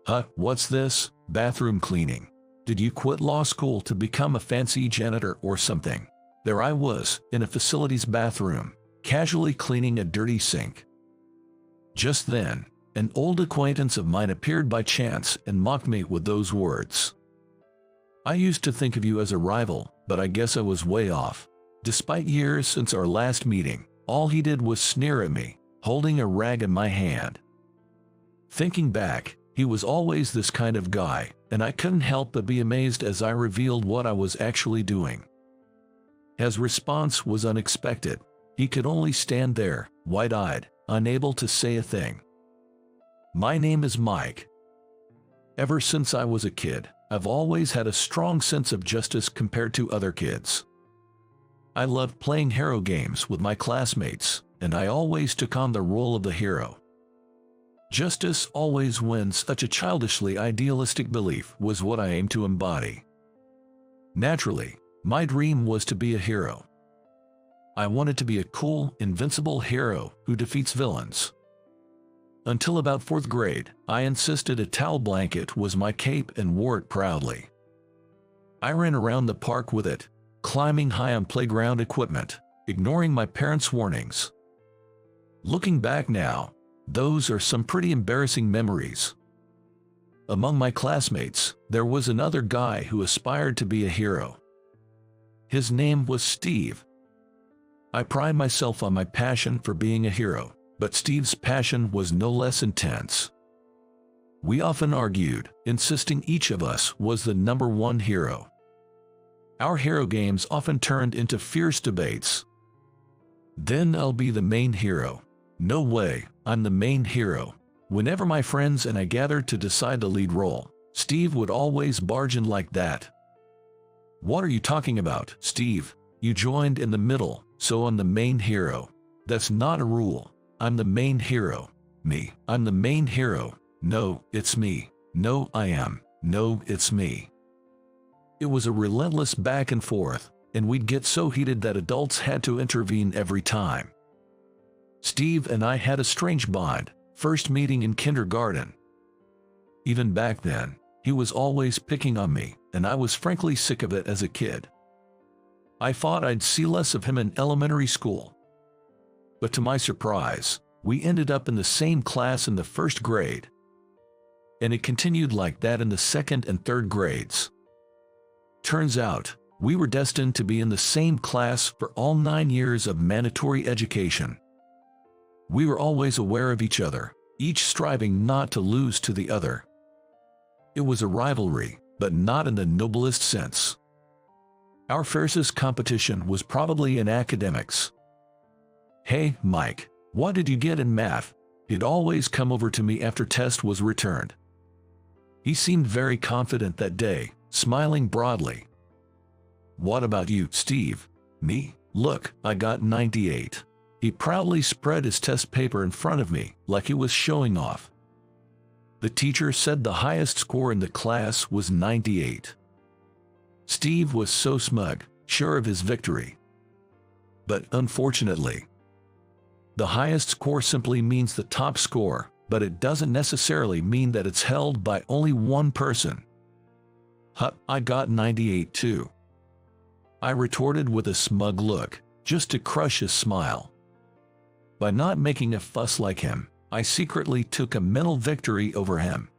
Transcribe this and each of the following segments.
Huh, what's this? Bathroom cleaning. Did you quit law school to become a fancy janitor or something? There I was, in a facility's bathroom, casually cleaning a dirty sink. Just then, an old acquaintance of mine appeared by chance and mocked me with those words. I used to think of you as a rival, but I guess I was way off. Despite years since our last meeting, all he did was sneer at me, holding a rag in my hand. Thinking back, he was always this kind of guy, and I couldn't help but be amazed as I revealed what I was actually doing. His response was unexpected. He could only stand there, wide-eyed, unable to say a thing. My name is Mike. Ever since I was a kid, I've always had a strong sense of justice compared to other kids. I loved playing hero games with my classmates, and I always took on the role of the hero. Justice always wins. Such a childishly idealistic belief was what I aimed to embody. Naturally, my dream was to be a hero. I wanted to be a cool, invincible hero who defeats villains. Until about 4th grade, I insisted a towel blanket was my cape and wore it proudly. I ran around the park with it, climbing high on playground equipment, ignoring my parents' warnings. Looking back now, those are some pretty embarrassing memories. Among my classmates, there was another guy who aspired to be a hero. His name was Steve. I pride myself on my passion for being a hero, but Steve's passion was no less intense. We often argued, insisting each of us was the #1 hero. Our hero games often turned into fierce debates. Then I'll be the main hero. No way, I'm the main hero. Whenever my friends and I gathered to decide the lead role, Steve would always barge in like that. What are you talking about, Steve? You joined in the middle, so I'm the main hero. That's not a rule. I'm the main hero. Me, I'm the main hero. No, it's me. No, I am. No, it's me. It was a relentless back and forth, and we'd get so heated that adults had to intervene every time. Steve and I had a strange bond, first meeting in kindergarten. Even back then, he was always picking on me, and I was frankly sick of it as a kid. I thought I'd see less of him in elementary school. But to my surprise, we ended up in the same class in the 1st grade. And it continued like that in the 2nd and 3rd grades. Turns out, we were destined to be in the same class for all 9 years of mandatory education. We were always aware of each other, each striving not to lose to the other. It was a rivalry, but not in the noblest sense. Our fiercest competition was probably in academics. Hey, Mike, what did you get in math? He'd always come over to me after test was returned. He seemed very confident that day, smiling broadly. What about you, Steve? Me? Look, I got 98. He proudly spread his test paper in front of me, like he was showing off. The teacher said the highest score in the class was 98. Steve was so smug, sure of his victory. But unfortunately, the highest score simply means the top score, but it doesn't necessarily mean that it's held by only one person. Huh, I got 98 too. I retorted with a smug look, just to crush his smile. By not making a fuss like him, I secretly took a mental victory over him.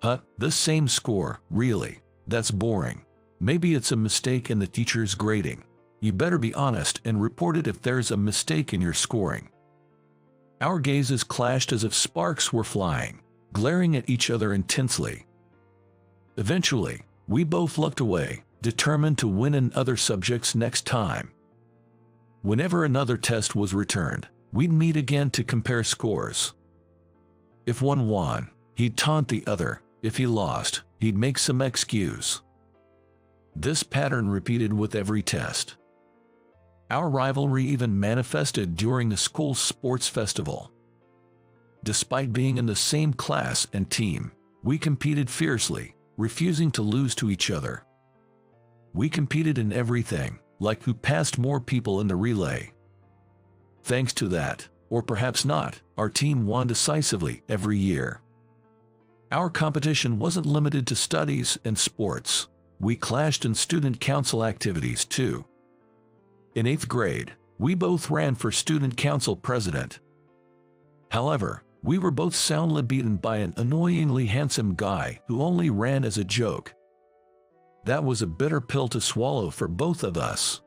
Huh, the same score, really? That's boring. Maybe it's a mistake in the teacher's grading. You better be honest and report it if there's a mistake in your scoring. Our gazes clashed as if sparks were flying, glaring at each other intensely. Eventually, we both looked away, determined to win in other subjects next time. Whenever another test was returned, we'd meet again to compare scores. If one won, he'd taunt the other. If he lost, he'd make some excuse. This pattern repeated with every test. Our rivalry even manifested during the school sports festival. Despite being in the same class and team, we competed fiercely, refusing to lose to each other. We competed in everything, like who passed more people in the relay. Thanks to that, or perhaps not, our team won decisively every year. Our competition wasn't limited to studies and sports. We clashed in student council activities too. In 8th grade, we both ran for student council president. However, we were both soundly beaten by an annoyingly handsome guy who only ran as a joke. That was a bitter pill to swallow for both of us.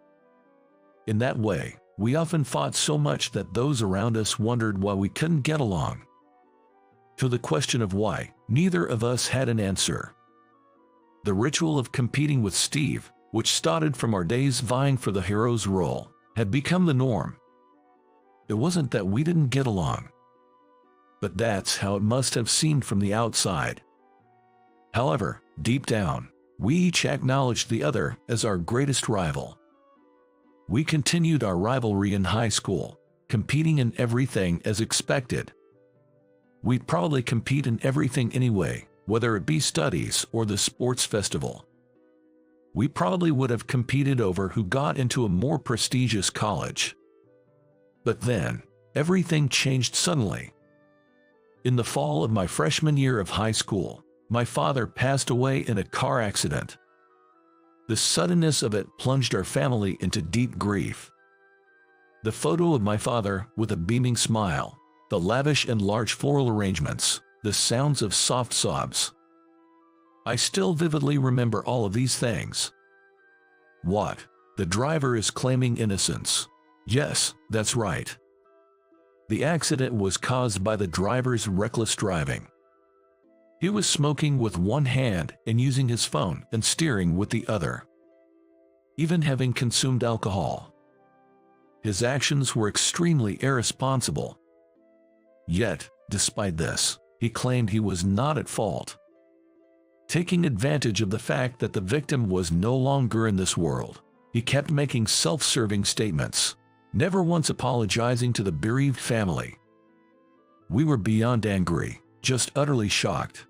In that way, we often fought so much that those around us wondered why we couldn't get along. To the question of why, neither of us had an answer. The ritual of competing with Steve, which started from our days vying for the hero's role, had become the norm. It wasn't that we didn't get along, but that's how it must have seemed from the outside. However, deep down, we each acknowledged the other as our greatest rival. We continued our rivalry in high school, competing in everything as expected. We'd probably compete in everything anyway, whether it be studies or the sports festival. We probably would have competed over who got into a more prestigious college. But then, everything changed suddenly. In the fall of my freshman year of high school, my father passed away in a car accident. The suddenness of it plunged our family into deep grief. The photo of my father with a beaming smile, the lavish and large floral arrangements, the sounds of soft sobs. I still vividly remember all of these things. What? The driver is claiming innocence. Yes, that's right. The accident was caused by the driver's reckless driving. He was smoking with one hand and using his phone and steering with the other, even having consumed alcohol. His actions were extremely irresponsible. Yet, despite this, he claimed he was not at fault. Taking advantage of the fact that the victim was no longer in this world, he kept making self-serving statements, never once apologizing to the bereaved family. We were beyond angry, just utterly shocked.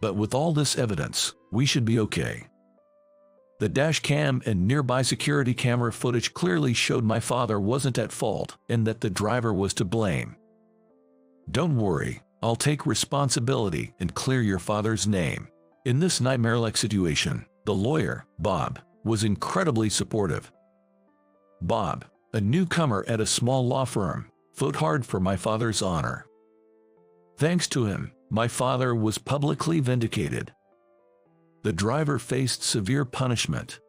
But with all this evidence, we should be okay. The dash cam and nearby security camera footage clearly showed my father wasn't at fault and that the driver was to blame. Don't worry, I'll take responsibility and clear your father's name. In this nightmare-like situation, the lawyer, Bob, was incredibly supportive. Bob, a newcomer at a small law firm, fought hard for my father's honor. Thanks to him, my father was publicly vindicated. The driver faced severe punishment.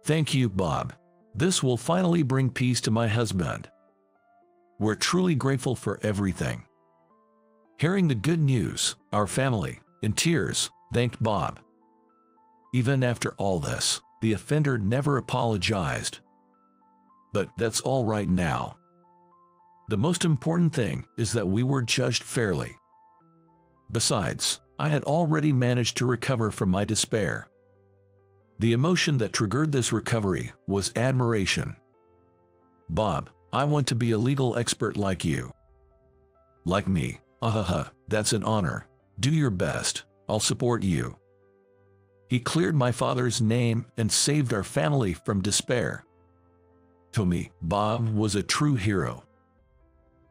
Thank you, Bob. This will finally bring peace to my husband. We're truly grateful for everything. Hearing the good news, our family, in tears, thanked Bob. Even after all this, the offender never apologized. But that's all right now. The most important thing is that we were judged fairly. Besides, I had already managed to recover from my despair. The emotion that triggered this recovery was admiration. Bob, I want to be a legal expert like you. Like me, that's an honor. Do your best, I'll support you. He cleared my father's name and saved our family from despair. To me, Bob was a true hero.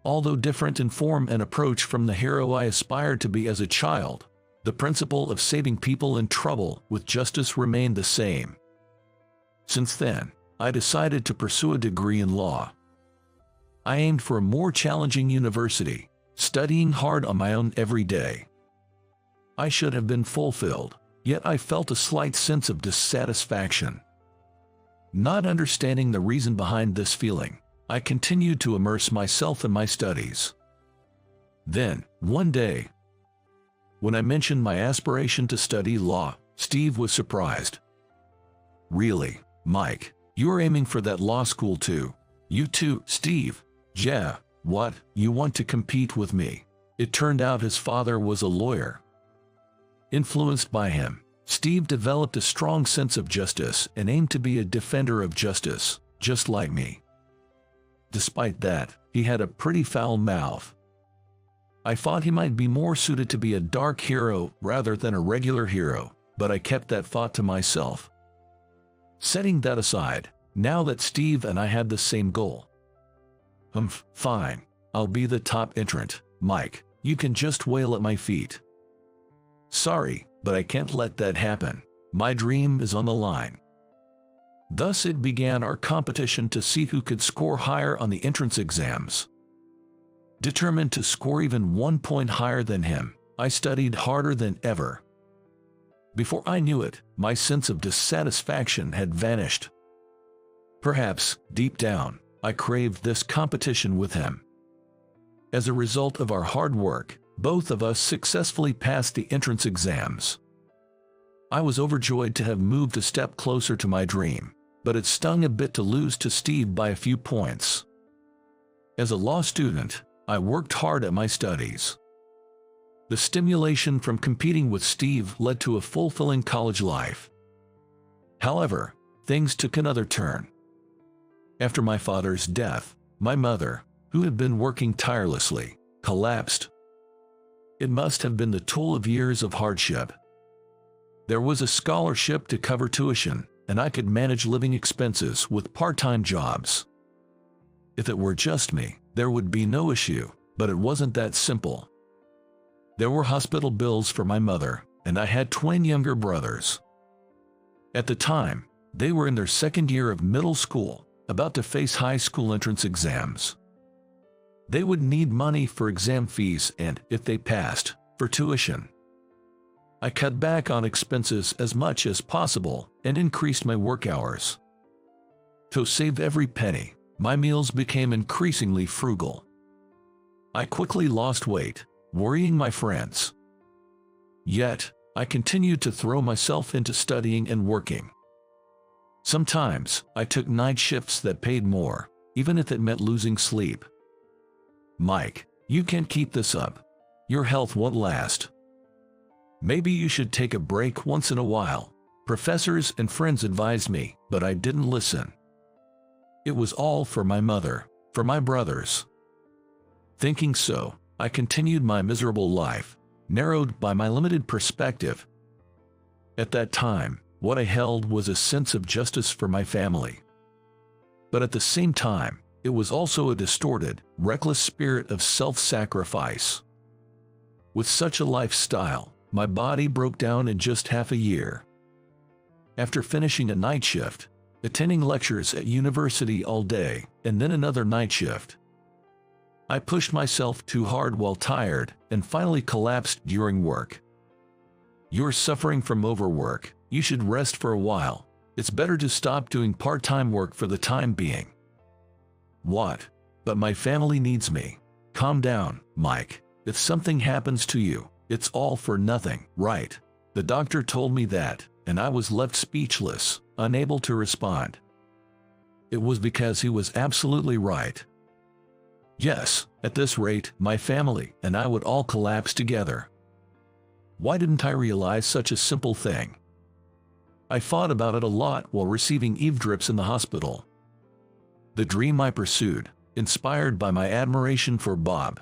Although different in form and approach from the hero I aspired to be as a child, the principle of saving people in trouble with justice remained the same. Since then, I decided to pursue a degree in law. I aimed for a more challenging university, studying hard on my own every day. I should have been fulfilled, yet I felt a slight sense of dissatisfaction. Not understanding the reason behind this feeling, I continued to immerse myself in my studies. Then, one day, when I mentioned my aspiration to study law, Steve was surprised. Really, Mike, you're aiming for that law school too? You too, Steve? Yeah, what, you want to compete with me? It turned out his father was a lawyer. Influenced by him, Steve developed a strong sense of justice and aimed to be a defender of justice, just like me. Despite that, he had a pretty foul mouth. I thought he might be more suited to be a dark hero rather than a regular hero, but I kept that thought to myself. Setting that aside, now that Steve and I had the same goal. Fine, I'll be the top entrant, Mike, you can just wail at my feet. Sorry, but I can't let that happen. My dream is on the line. Thus it began our competition to see who could score higher on the entrance exams. Determined to score even 1 point higher than him, I studied harder than ever. Before I knew it, my sense of dissatisfaction had vanished. Perhaps, deep down, I craved this competition with him. As a result of our hard work, both of us successfully passed the entrance exams. I was overjoyed to have moved a step closer to my dream, but it stung a bit to lose to Steve by a few points. As a law student, I worked hard at my studies. The stimulation from competing with Steve led to a fulfilling college life. However, things took another turn. After my father's death, my mother, who had been working tirelessly, collapsed. It must have been the toll of years of hardship. There was a scholarship to cover tuition, and I could manage living expenses with part-time jobs. If it were just me, there would be no issue, but it wasn't that simple. There were hospital bills for my mother, and I had twin younger brothers. At the time, they were in their second year of middle school, about to face high school entrance exams. They would need money for exam fees and, if they passed, for tuition. I cut back on expenses as much as possible and increased my work hours. To save every penny, my meals became increasingly frugal. I quickly lost weight, worrying my friends. Yet, I continued to throw myself into studying and working. Sometimes, I took night shifts that paid more, even if it meant losing sleep. Mike, you can't keep this up. Your health won't last. Maybe you should take a break once in a while, professors and friends advised me, but I didn't listen. It was all for my mother, for my brothers. Thinking so, I continued my miserable life, narrowed by my limited perspective. At that time, what I held was a sense of justice for my family. But at the same time, it was also a distorted, reckless spirit of self-sacrifice. With such a lifestyle, my body broke down in just half a year. After finishing a night shift, attending lectures at university all day, and then another night shift, I pushed myself too hard while tired and finally collapsed during work. You're suffering from overwork. You should rest for a while. It's better to stop doing part-time work for the time being. What? But my family needs me. Calm down, Mike. If something happens to you, it's all for nothing, right? The doctor told me that, and I was left speechless, unable to respond. It was because he was absolutely right. Yes, at this rate, my family and I would all collapse together. Why didn't I realize such a simple thing? I thought about it a lot while receiving eavesdrops in the hospital. The dream I pursued, inspired by my admiration for Bob,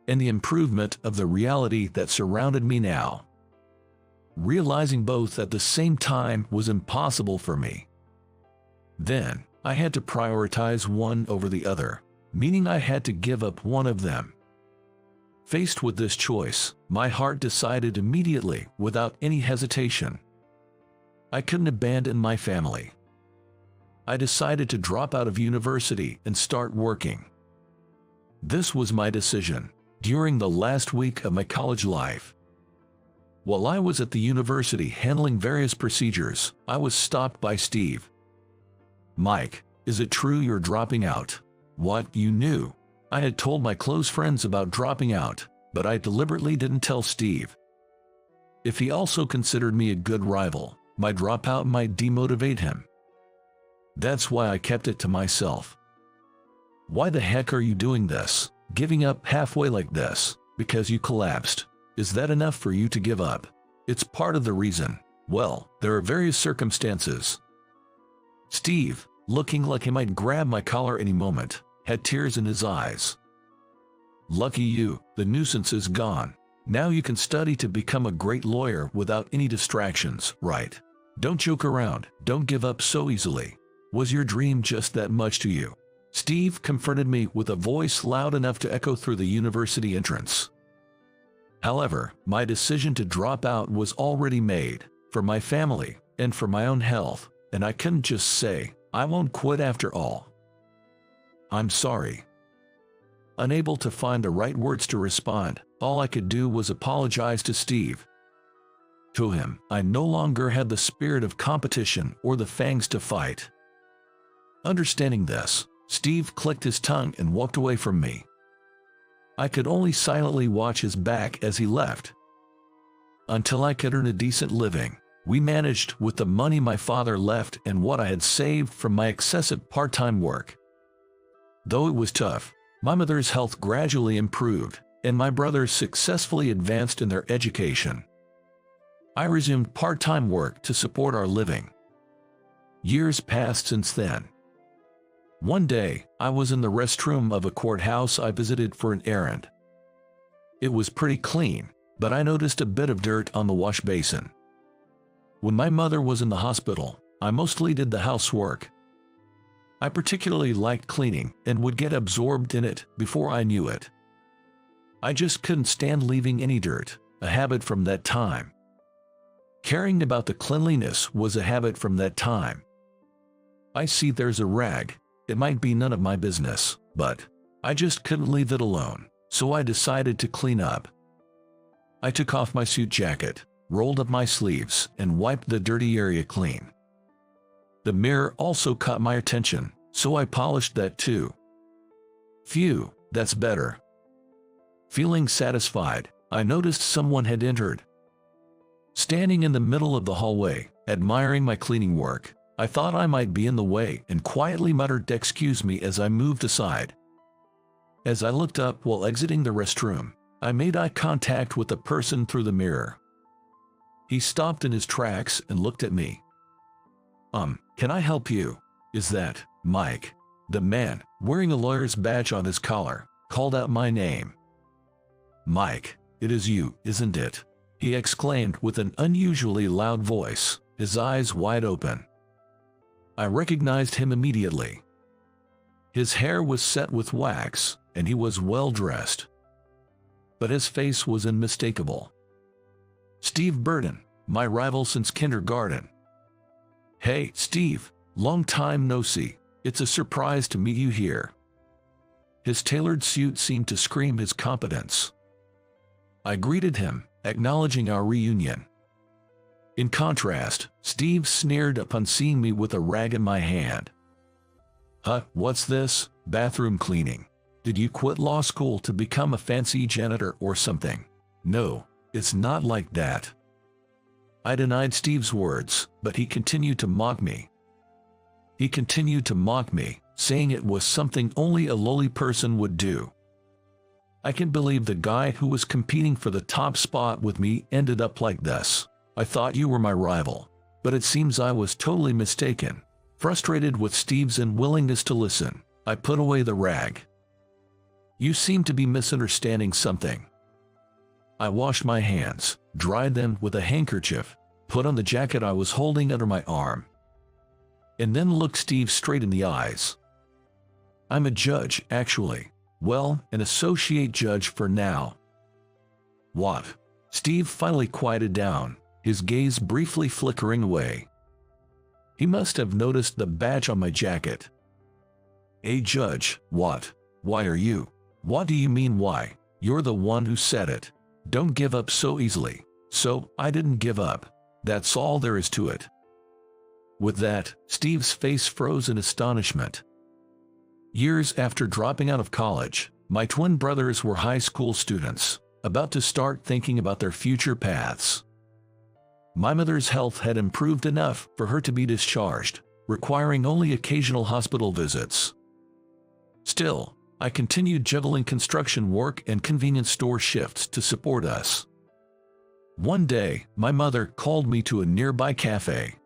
and the improvement of the reality that surrounded me now. Realizing both at the same time was impossible for me. Then, I had to prioritize one over the other, meaning I had to give up one of them. Faced with this choice, my heart decided immediately, without any hesitation. I couldn't abandon my family. I decided to drop out of university and start working. This was my decision during the last week of my college life. While I was at the university handling various procedures, I was stopped by Steve. Mike, is it true you're dropping out? What, you knew? I had told my close friends about dropping out, but I deliberately didn't tell Steve. If he also considered me a good rival, my dropout might demotivate him. That's why I kept it to myself. Why the heck are you doing this? Giving up halfway like this, because you collapsed? Is that enough for you to give up? It's part of the reason. Well, there are various circumstances. Steve, looking like he might grab my collar any moment, had tears in his eyes. Lucky you, the nuisance is gone. Now you can study to become a great lawyer without any distractions, right? Don't joke around, don't give up so easily. Was your dream just that much to you? Steve confronted me with a voice loud enough to echo through the university entrance. However, my decision to drop out was already made, for my family, and for my own health, and I couldn't just say, "I won't quit after all." "I'm sorry." Unable to find the right words to respond, all I could do was apologize to Steve. To him, I no longer had the spirit of competition or the fangs to fight. Understanding this, Steve clicked his tongue and walked away from me. I could only silently watch his back as he left. Until I could earn a decent living, we managed with the money my father left and what I had saved from my excessive part-time work. Though it was tough, my mother's health gradually improved, and my brothers successfully advanced in their education. I resumed part-time work to support our living. Years passed since then. One day, I was in the restroom of a courthouse I visited for an errand. It was pretty clean, but I noticed a bit of dirt on the wash basin. When my mother was in the hospital, I mostly did the housework. I particularly liked cleaning and would get absorbed in it before I knew it. I just couldn't stand leaving any dirt, a habit from that time. Caring about the cleanliness was a habit from that time. I see there's a rag. It might be none of my business, but I just couldn't leave it alone, so I decided to clean up. I took off my suit jacket, rolled up my sleeves, and wiped the dirty area clean. The mirror also caught my attention, so I polished that too. Phew, that's better. Feeling satisfied, I noticed someone had entered. Standing in the middle of the hallway, admiring my cleaning work, I thought I might be in the way and quietly muttered "Excuse me" as I moved aside. As I looked up while exiting the restroom, I made eye contact with the person through the mirror. He stopped in his tracks and looked at me. Can I help you? Is that Mike?" The man, wearing a lawyer's badge on his collar, called out my name. "Mike, it is you, isn't it?" he exclaimed with an unusually loud voice, his eyes wide open. I recognized him immediately. His hair was set with wax, and he was well dressed. But his face was unmistakable. Steve Burton, my rival since kindergarten. "Hey, Steve, long time no see. It's a surprise to meet you here." His tailored suit seemed to scream his competence. I greeted him, acknowledging our reunion. In contrast, Steve sneered upon seeing me with a rag in my hand. What's this? Bathroom cleaning. Did you quit law school to become a fancy janitor or something?" "No, it's not like that." I denied Steve's words, but he continued to mock me. He continued to mock me, saying it was something only a lowly person would do. I can't believe the guy who was competing for the top spot with me ended up like this. "I thought you were my rival, but it seems I was totally mistaken." Frustrated with Steve's unwillingness to listen, I put away the rag. "You seem to be misunderstanding something." I washed my hands, dried them with a handkerchief, put on the jacket I was holding under my arm, and then looked Steve straight in the eyes. "I'm a judge, actually. Well, an associate judge for now." "What?" Steve finally quieted down, his gaze briefly flickering away. He must have noticed the badge on my jacket. "A judge, what? Why are you?" "What do you mean why? You're the one who said it. Don't give up so easily." "So, I didn't give up. That's all there is to it." With that, Steve's face froze in astonishment. Years after dropping out of college, my twin brothers were high school students, about to start thinking about their future paths. My mother's health had improved enough for her to be discharged, requiring only occasional hospital visits. Still, I continued juggling construction work and convenience store shifts to support us. One day, my mother called me to a nearby cafe.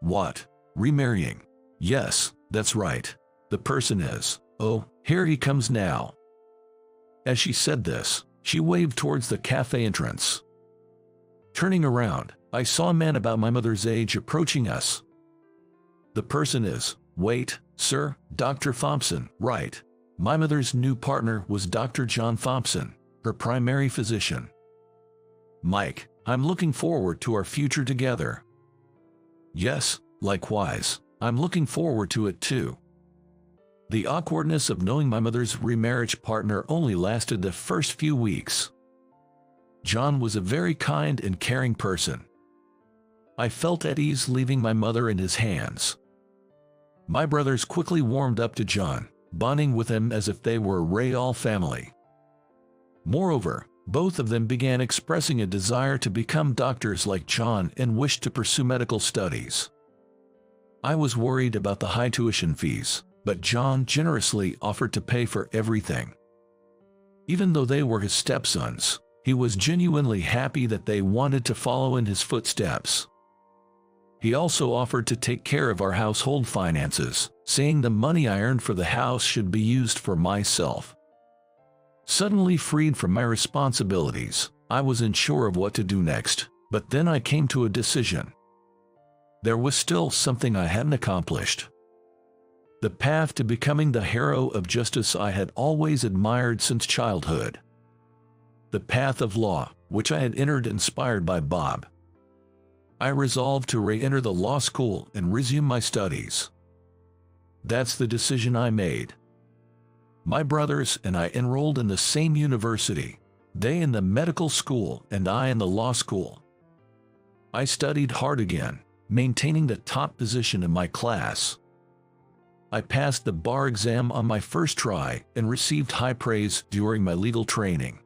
"What? Remarrying?" "Yes, that's right. The person is. Oh, here he comes now." As she said this, she waved towards the cafe entrance. Turning around, I saw a man about my mother's age approaching us. "The person is, wait, sir, Dr. Thompson, right?" My mother's new partner was Dr. John Thompson, her primary physician. Mike, I'm looking forward to our future together. Yes, likewise, I'm looking forward to it too. The awkwardness of knowing my mother's remarriage partner only lasted the first few weeks. John was a very kind and caring person. I felt at ease leaving my mother in his hands. My brothers quickly warmed up to John, bonding with him as if they were a real family. Moreover, both of them began expressing a desire to become doctors like John and wished to pursue medical studies. I was worried about the high tuition fees, but John generously offered to pay for everything. Even though they were his stepsons, he was genuinely happy that they wanted to follow in his footsteps. He also offered to take care of our household finances, saying the money I earned for the house should be used for myself. Suddenly freed from my responsibilities, I was unsure of what to do next, but then I came to a decision. There was still something I hadn't accomplished. The path to becoming the hero of justice I had always admired since childhood. The path of law, which I had entered inspired by Bob. I resolved to re-enter the law school and resume my studies. That's the decision I made. My brothers and I enrolled in the same university, they in the medical school and I in the law school. I studied hard again, maintaining the top position in my class. I passed the bar exam on my first try and received high praise during my legal training.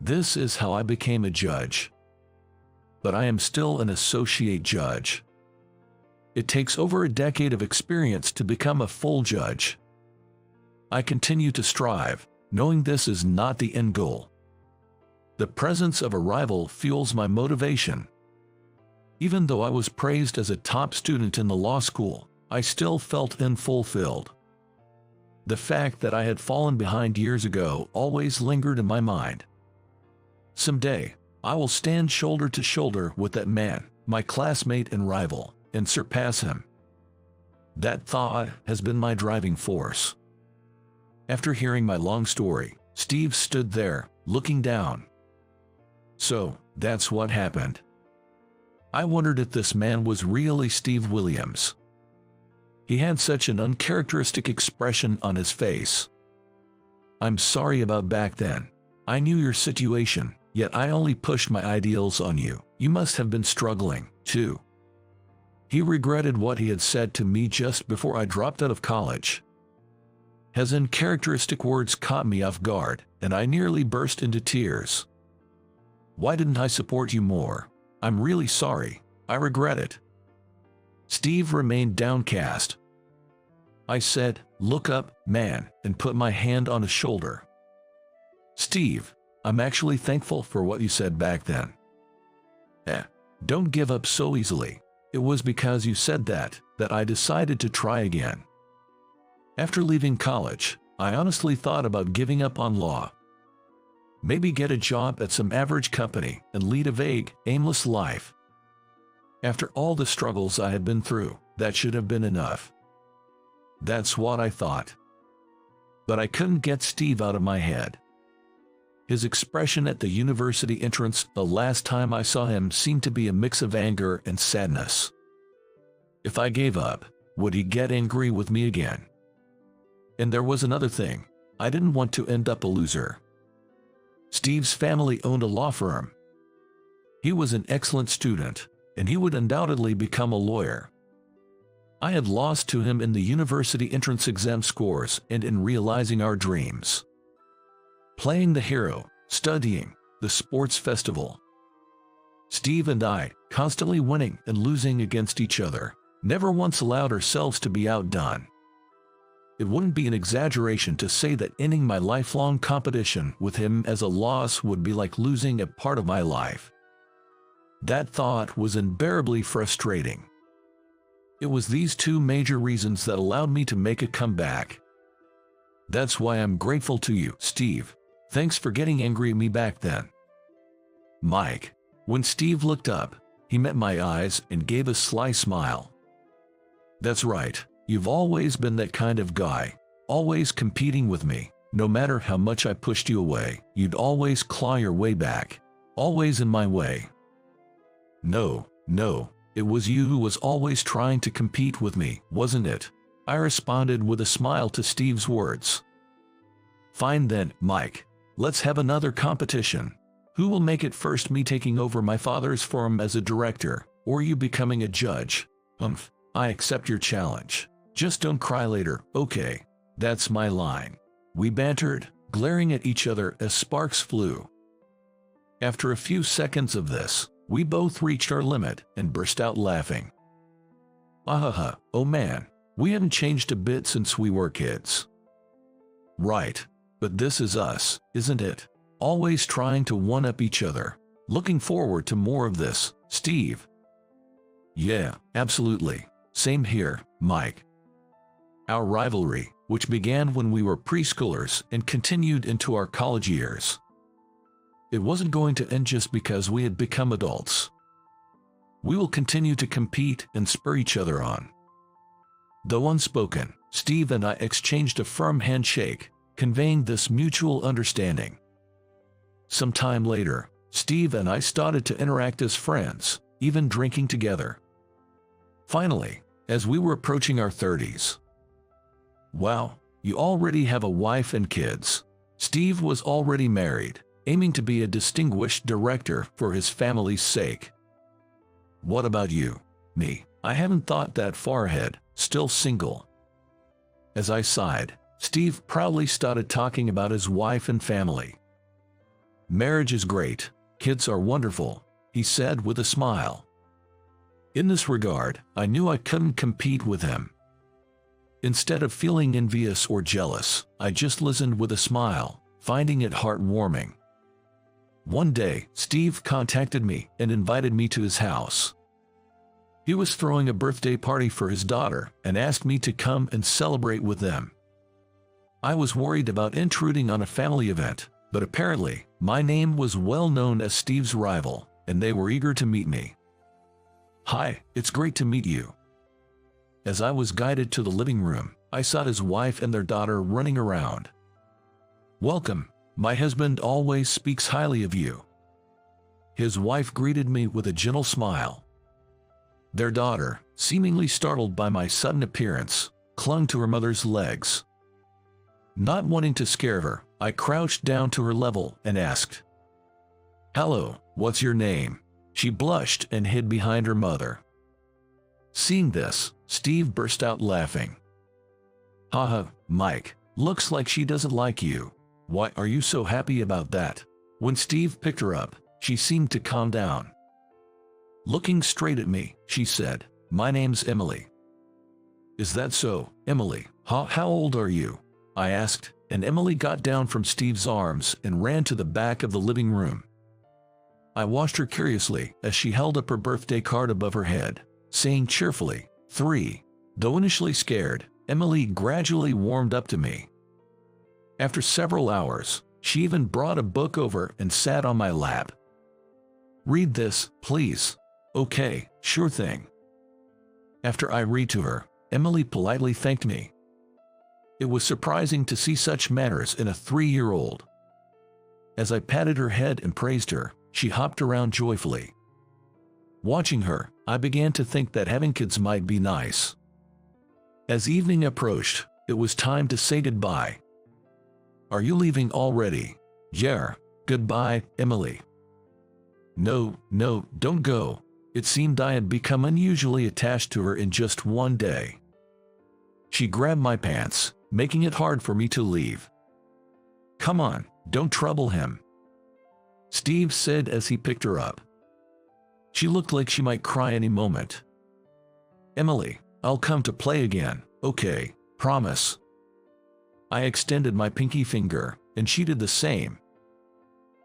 This is how I became a judge. But I am still an associate judge. It takes over a decade of experience to become a full judge. I continue to strive, knowing this is not the end goal. The presence of a rival fuels my motivation. Even though I was praised as a top student in the law school, I still felt unfulfilled. The fact that I had fallen behind years ago always lingered in my mind. Someday, I will stand shoulder to shoulder with that man, my classmate and rival, and surpass him. That thought has been my driving force. After hearing my long story, Steve stood there, looking down. So, that's what happened. I wondered if this man was really Steve Williams. He had such an uncharacteristic expression on his face. I'm sorry about back then. I knew your situation. Yet I only pushed my ideals on you. You must have been struggling, too. He regretted what he had said to me just before I dropped out of college. His uncharacteristic words caught me off guard, and I nearly burst into tears. Why didn't I support you more? I'm really sorry. I regret it. Steve remained downcast. I said, "Look up, man," and put my hand on his shoulder. Steve, I'm actually thankful for what you said back then. Don't give up so easily. It was because you said that I decided to try again. After leaving college, I honestly thought about giving up on law. Maybe get a job at some average company and lead a vague, aimless life. After all the struggles I had been through, that should have been enough. That's what I thought. But I couldn't get Steve out of my head. His expression at the university entrance the last time I saw him seemed to be a mix of anger and sadness. If I gave up, would he get angry with me again? And there was another thing. I didn't want to end up a loser. Steve's family owned a law firm. He was an excellent student, and he would undoubtedly become a lawyer. I had lost to him in the university entrance exam scores and in realizing our dreams. Playing the hero, studying, the sports festival. Steve and I, constantly winning and losing against each other, never once allowed ourselves to be outdone. It wouldn't be an exaggeration to say that ending my lifelong competition with him as a loss would be like losing a part of my life. That thought was unbearably frustrating. It was these two major reasons that allowed me to make a comeback. That's why I'm grateful to you, Steve. Thanks for getting angry at me back then. Mike. When Steve looked up, he met my eyes and gave a sly smile. That's right, you've always been that kind of guy, always competing with me. No matter how much I pushed you away, you'd always claw your way back. Always in my way. No, no, it was you who was always trying to compete with me, wasn't it? I responded with a smile to Steve's words. Fine then, Mike. Let's have another competition. Who will make it first, me taking over my father's firm as a director, or you becoming a judge? I accept your challenge. Just don't cry later, okay? That's my line. We bantered, glaring at each other as sparks flew. After a few seconds of this, we both reached our limit and burst out laughing. Ahaha, oh man, we haven't changed a bit since we were kids. Right, but this is us, isn't it? Always trying to one-up each other. Looking forward to more of this, Steve. Yeah, absolutely. Same here, Mike. Our rivalry, which began when we were preschoolers and continued into our college years. It wasn't going to end just because we had become adults. We will continue to compete and spur each other on. Though unspoken, Steve and I exchanged a firm handshake, conveying this mutual understanding. Some time later, Steve and I started to interact as friends, even drinking together. Finally, as we were approaching our 30s. Wow, you already have a wife and kids. Steve was already married, aiming to be a distinguished director for his family's sake. What about you? Me, I haven't thought that far ahead, still single. As I sighed, Steve proudly started talking about his wife and family. Marriage is great, kids are wonderful, he said with a smile. In this regard, I knew I couldn't compete with him. Instead of feeling envious or jealous, I just listened with a smile, finding it heartwarming. One day, Steve contacted me and invited me to his house. He was throwing a birthday party for his daughter and asked me to come and celebrate with them. I was worried about intruding on a family event, but apparently, my name was well known as Steve's rival, and they were eager to meet me. Hi, it's great to meet you. As I was guided to the living room, I saw his wife and their daughter running around. Welcome, my husband always speaks highly of you. His wife greeted me with a gentle smile. Their daughter, seemingly startled by my sudden appearance, clung to her mother's legs. Not wanting to scare her, I crouched down to her level and asked, "Hello, what's your name?" She blushed and hid behind her mother. Seeing this, Steve burst out laughing. Haha, Mike, looks like she doesn't like you. Why are you so happy about that? When Steve picked her up, she seemed to calm down. Looking straight at me, she said, "My name's Emily." Is that so, Emily? How old are you? I asked, and Emily got down from Steve's arms and ran to the back of the living room. I watched her curiously as she held up her birthday card above her head, saying cheerfully, 3. Though initially scared, Emily gradually warmed up to me. After several hours, she even brought a book over and sat on my lap. "Read this, please." "Okay, sure thing." After I read to her, Emily politely thanked me. It was surprising to see such manners in a 3-year-old. As I patted her head and praised her, she hopped around joyfully. Watching her, I began to think that having kids might be nice. As evening approached, it was time to say goodbye. "Are you leaving already?" "Yeah, goodbye, Emily." No, don't go." It seemed I had become unusually attached to her in just one day. She grabbed my pants, making it hard for me to leave. "Come on, don't trouble him," Steve said as he picked her up. She looked like she might cry any moment. "Emily, I'll come to play again, okay, promise." I extended my pinky finger, and she did the same.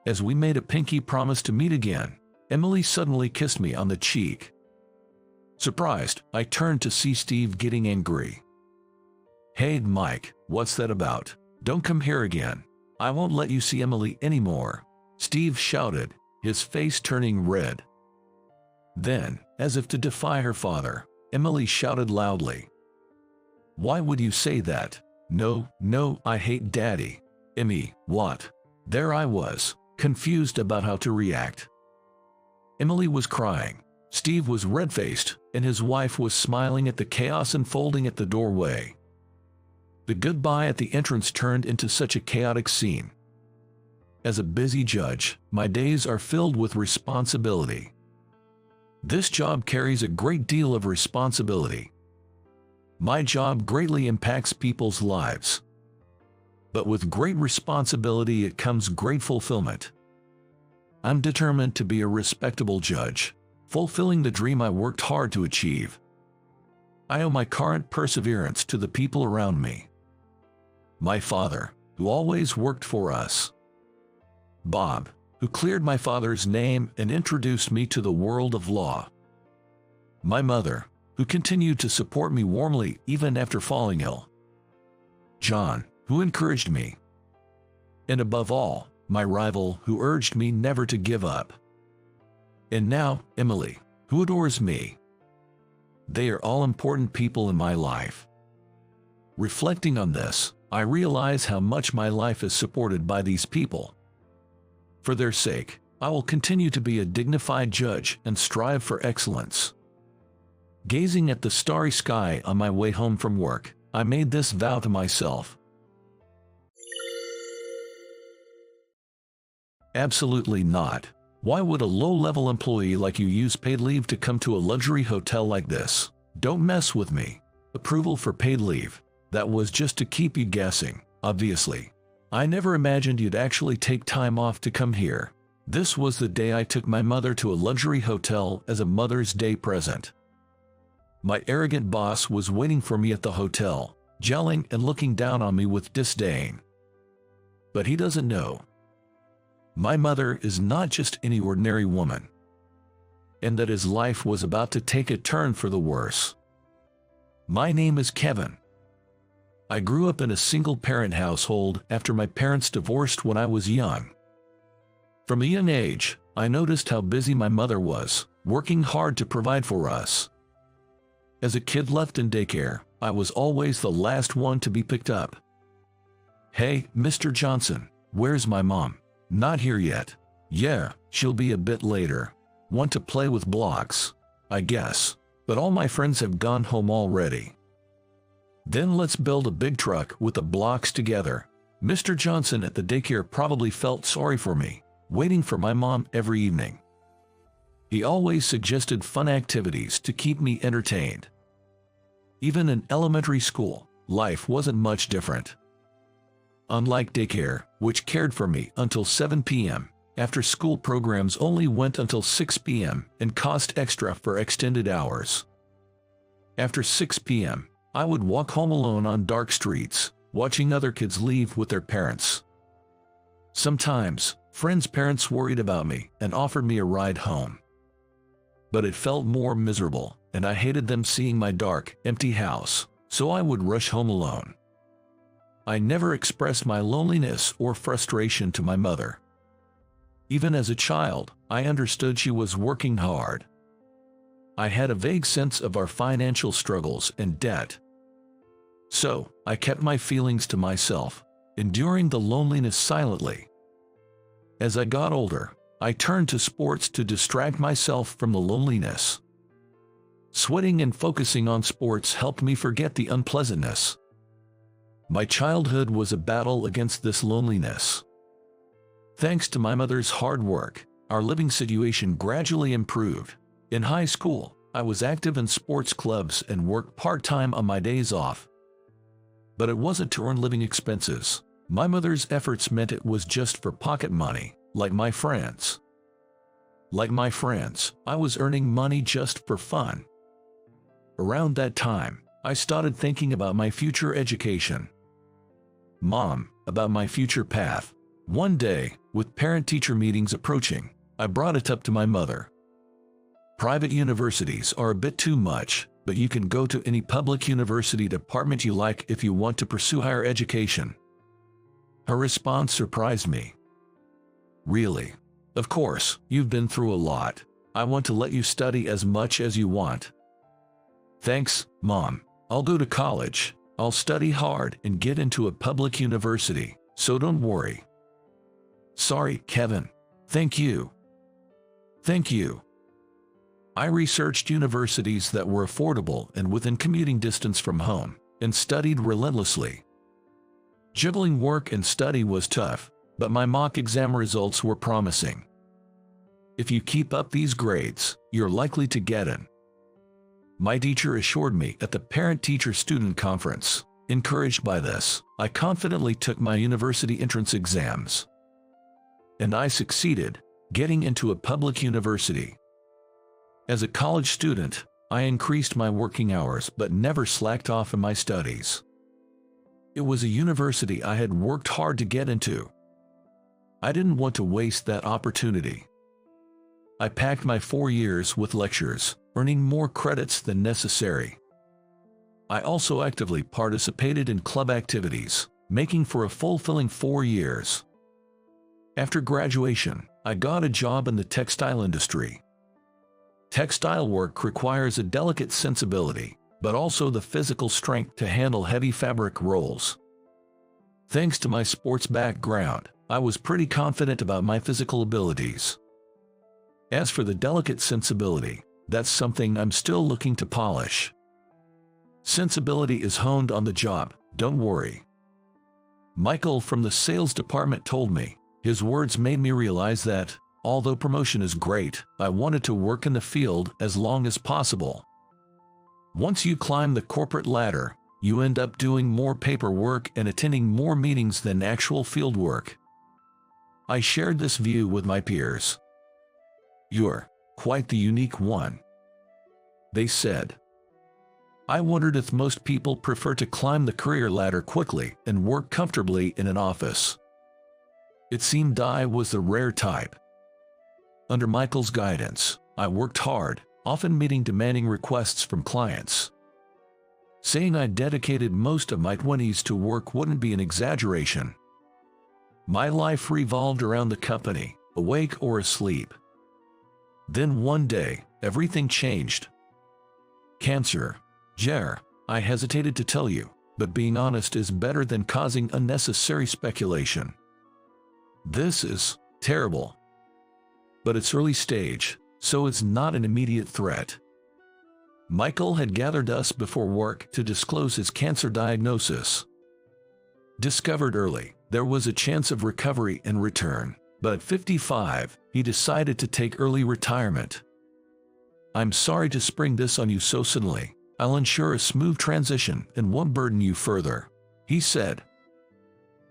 As we made a pinky promise to meet again, Emily suddenly kissed me on the cheek. Surprised, I turned to see Steve getting angry. "Hey, Mike, what's that about? Don't come here again. I won't let you see Emily anymore," Steve shouted, his face turning red. Then, as if to defy her father, Emily shouted loudly, "Why would you say that? No, I hate Daddy." "Emmy, what?" There I was, confused about how to react. Emily was crying, Steve was red-faced, and his wife was smiling at the chaos unfolding at the doorway. The goodbye at the entrance turned into such a chaotic scene. As a busy judge, my days are filled with responsibility. This job carries a great deal of responsibility. My job greatly impacts people's lives. But with great responsibility it comes great fulfillment. I'm determined to be a respectable judge, fulfilling the dream I worked hard to achieve. I owe my current perseverance to the people around me. My father, who always worked for us. Bob, who cleared my father's name and introduced me to the world of law. My mother, who continued to support me warmly even after falling ill. John, who encouraged me. And above all, my rival, who urged me never to give up. And now, Emily, who adores me. They are all important people in my life. Reflecting on this, I realize how much my life is supported by these people. For their sake, I will continue to be a dignified judge and strive for excellence. Gazing at the starry sky on my way home from work, I made this vow to myself. Absolutely not. Why would a low-level employee like you use paid leave to come to a luxury hotel like this? Don't mess with me. Approval for paid leave. That was just to keep you guessing, obviously. I never imagined you'd actually take time off to come here. This was the day I took my mother to a luxury hotel as a Mother's Day present. My arrogant boss was waiting for me at the hotel, yelling and looking down on me with disdain. But he doesn't know. My mother is not just any ordinary woman. And that his life was about to take a turn for the worse. My name is Kevin. I grew up in a single-parent household after my parents divorced when I was young. From a young age, I noticed how busy my mother was, working hard to provide for us. As a kid left in daycare, I was always the last one to be picked up. Hey, Mr. Johnson, where's my mom? Not here yet. Yeah, she'll be a bit later. Want to play with blocks? I guess. But all my friends have gone home already. Then let's build a big truck with the blocks together. Mr. Johnson at the daycare probably felt sorry for me, waiting for my mom every evening. He always suggested fun activities to keep me entertained. Even in elementary school, life wasn't much different. Unlike daycare, which cared for me until 7 p.m., after-school programs only went until 6 p.m. and cost extra for extended hours. After 6 p.m., I would walk home alone on dark streets, watching other kids leave with their parents. Sometimes, friends' parents worried about me and offered me a ride home. But it felt more miserable, and I hated them seeing my dark, empty house, so I would rush home alone. I never expressed my loneliness or frustration to my mother. Even as a child, I understood she was working hard. I had a vague sense of our financial struggles and debt. So, I kept my feelings to myself, enduring the loneliness silently. As I got older, I turned to sports to distract myself from the loneliness. Sweating and focusing on sports helped me forget the unpleasantness. My childhood was a battle against this loneliness. Thanks to my mother's hard work, our living situation gradually improved. In high school, I was active in sports clubs and worked part-time on my days off. But it wasn't to earn living expenses. My mother's efforts meant it was just for pocket money, like my friends. Like my friends, I was earning money just for fun. Around that time, I started thinking about my future education. Mom, about my future path. One day, with parent-teacher meetings approaching, I brought it up to my mother. Private universities are a bit too much, but you can go to any public university department you like if you want to pursue higher education. Her response surprised me. Really? Of course, you've been through a lot. I want to let you study as much as you want. Thanks, Mom. I'll go to college. I'll study hard and get into a public university, so don't worry. Sorry, Kevin. Thank you. Thank you. I researched universities that were affordable and within commuting distance from home, and studied relentlessly. Juggling work and study was tough, but my mock exam results were promising. If you keep up these grades, you're likely to get in. My teacher assured me at the parent-teacher-student conference. Encouraged by this, I confidently took my university entrance exams. And I succeeded, getting into a public university. As a college student, I increased my working hours but never slacked off in my studies. It was a university I had worked hard to get into. I didn't want to waste that opportunity. I packed my 4 years with lectures, earning more credits than necessary. I also actively participated in club activities, making for a fulfilling 4 years. After graduation, I got a job in the textile industry. Textile work requires a delicate sensibility, but also the physical strength to handle heavy fabric rolls. Thanks to my sports background, I was pretty confident about my physical abilities. As for the delicate sensibility, that's something I'm still looking to polish. Sensibility is honed on the job, don't worry. Michael from the sales department told me. His words made me realize that, although promotion is great, I wanted to work in the field as long as possible. Once you climb the corporate ladder, you end up doing more paperwork and attending more meetings than actual field work. I shared this view with my peers. You're quite the unique one, they said. I wondered if most people prefer to climb the career ladder quickly and work comfortably in an office. It seemed I was the rare type. Under Michael's guidance, I worked hard, often meeting demanding requests from clients. Saying I dedicated most of my 20s to work wouldn't be an exaggeration. My life revolved around the company, awake or asleep. Then one day, everything changed. Cancer. I hesitated to tell you, but being honest is better than causing unnecessary speculation. This is terrible. But it's early stage, so it's not an immediate threat. Michael had gathered us before work to disclose his cancer diagnosis. Discovered early, there was a chance of recovery and return, but at 55, he decided to take early retirement. I'm sorry to spring this on you so suddenly. I'll ensure a smooth transition and won't burden you further, he said.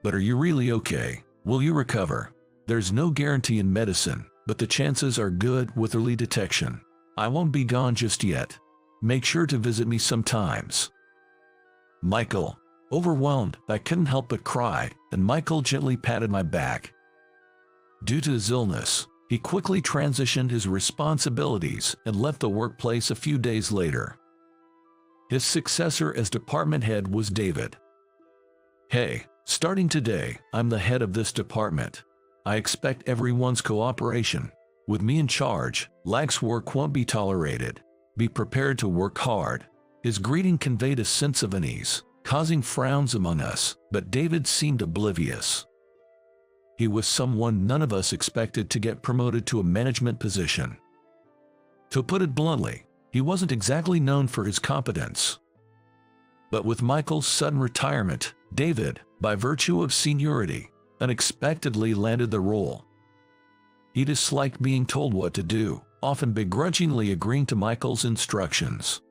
But are you really okay? Will you recover? There's no guarantee in medicine, but the chances are good with early detection. I won't be gone just yet. Make sure to visit me sometimes. Michael. Overwhelmed, I couldn't help but cry, and Michael gently patted my back. Due to his illness, he quickly transitioned his responsibilities and left the workplace a few days later. His successor as department head was David. Hey, starting today, I'm the head of this department. I expect everyone's cooperation. With me in charge, lax work won't be tolerated. Be prepared to work hard. His greeting conveyed a sense of unease, causing frowns among us, but David seemed oblivious. He was someone none of us expected to get promoted to a management position. To put it bluntly, he wasn't exactly known for his competence. But with Michael's sudden retirement, David, by virtue of seniority, unexpectedly landed the role. He disliked being told what to do, often begrudgingly agreeing to Michael's instructions.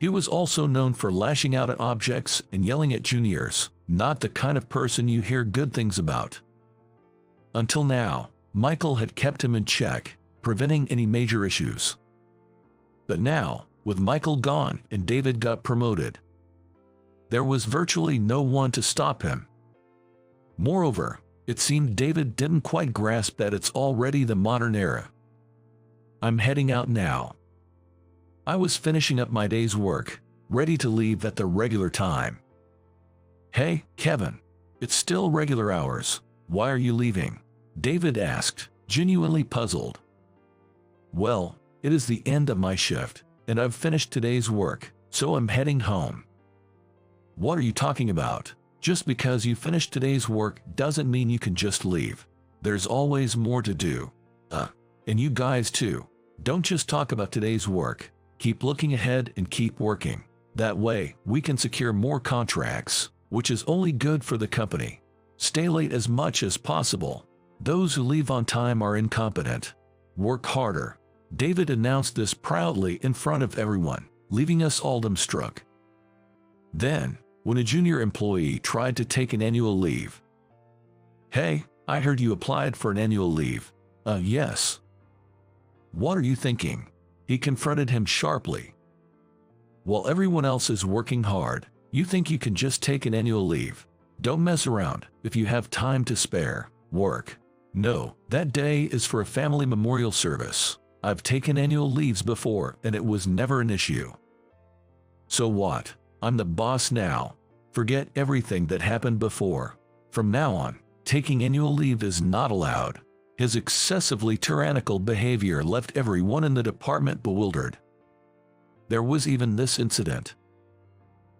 He was also known for lashing out at objects and yelling at juniors, not the kind of person you hear good things about. Until now, Michael had kept him in check, preventing any major issues. But now, with Michael gone and David got promoted, there was virtually no one to stop him. Moreover, it seemed David didn't quite grasp that it's already the modern era. I'm heading out now. I was finishing up my day's work, ready to leave at the regular time. Hey, Kevin, it's still regular hours. Why are you leaving? David asked, genuinely puzzled. Well, it is the end of my shift, and I've finished today's work, so I'm heading home. What are you talking about? Just because you finished today's work doesn't mean you can just leave. There's always more to do. And you guys too. Don't just talk about today's work. Keep looking ahead and keep working. That way, we can secure more contracts, which is only good for the company. Stay late as much as possible. Those who leave on time are incompetent. Work harder. David announced this proudly in front of everyone, leaving us all dumbstruck. Then, when a junior employee tried to take an annual leave, "Hey, I heard you applied for an annual leave." Yes." "What are you thinking?" He confronted him sharply. "While everyone else is working hard, you think you can just take an annual leave? Don't mess around. If you have time to spare, work." "No, that day is for a family memorial service. I've taken annual leaves before and it was never an issue." "So what? I'm the boss now. Forget everything that happened before. From now on, taking annual leave is not allowed." His excessively tyrannical behavior left everyone in the department bewildered. There was even this incident.